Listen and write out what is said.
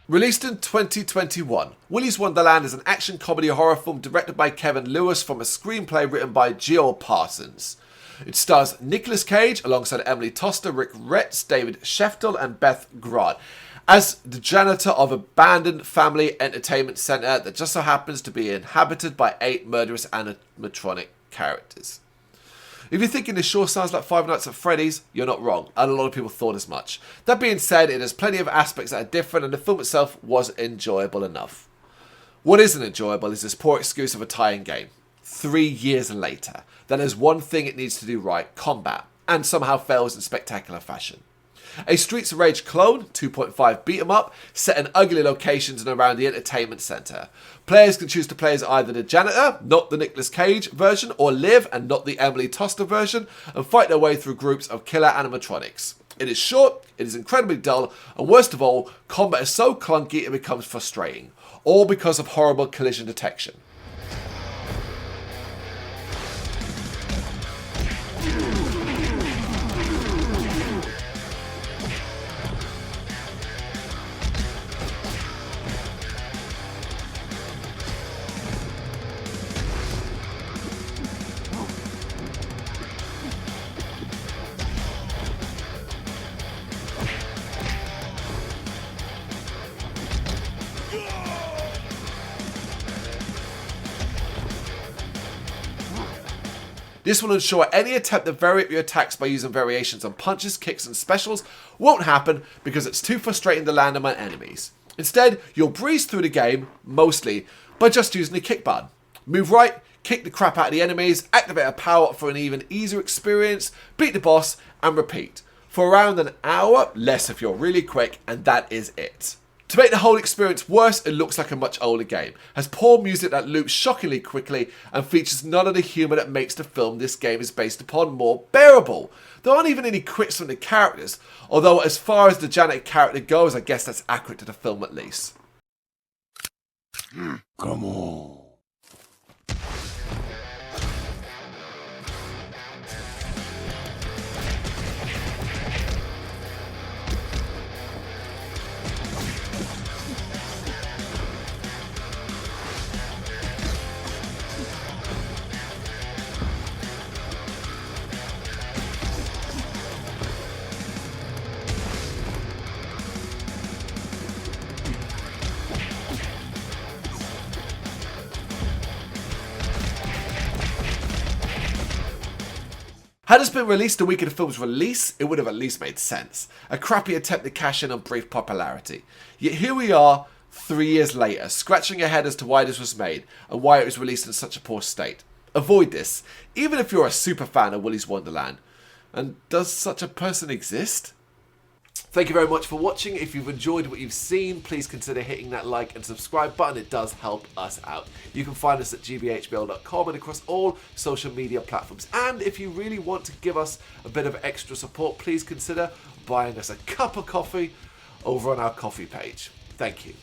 Released in 2021, Willy's Wonderland is an action comedy horror film directed by Kevin Lewis from a screenplay written by Geo Parsons. It stars Nicolas Cage alongside Emily Toster, Rick Retz, David Sheftel and Beth Grant as the janitor of an abandoned family entertainment centre that just so happens to be inhabited by 8 murderous animatronic characters. If you're thinking this sure sounds like Five Nights at Freddy's, you're not wrong, and a lot of people thought as much. That being said, it has plenty of aspects that are different, and the film itself was enjoyable enough. What isn't enjoyable is this poor excuse of a tie-in game. 3 years later, that has one thing it needs to do right, combat, and somehow fails in spectacular fashion. A Streets of Rage clone, 2.5 beat 'em up, set in ugly locations and around the entertainment centre. Players can choose to play as either the janitor, not the Nicolas Cage version, or Liv, and not the Emily Toster version, and fight their way through groups of killer animatronics. It is short, it is incredibly dull, and worst of all, combat is so clunky it becomes frustrating. All because of horrible collision detection. This will ensure any attempt to vary up your attacks by using variations on punches, kicks and specials won't happen because it's too frustrating to land on my enemies. Instead, you'll breeze through the game, mostly, by just using the kick button. Move right, kick the crap out of the enemies, activate a power up for an even easier experience, beat the boss, and repeat. For around an hour, less if you're really quick, and that is it. To make the whole experience worse, it looks like a much older game, has poor music that loops shockingly quickly, and features none of the humour that makes the film this game is based upon more bearable. There aren't even any quips from the characters, although as far as the janitor character goes, I guess that's accurate to the film at least. Come on. Had this been released the week of the film's release, it would have at least made sense. A crappy attempt to cash in on brief popularity. Yet here we are, 3 years later, scratching your head as to why this was made, and why it was released in such a poor state. Avoid this, even if you're a super fan of Willy's Wonderland. And does such a person exist? Thank you very much for watching. If you've enjoyed what you've seen, please consider hitting that like and subscribe button. It does help us out. You can find us at gbhbl.com and across all social media platforms. And if you really want to give us a bit of extra support, please consider buying us a cup of coffee over on our coffee page. Thank you.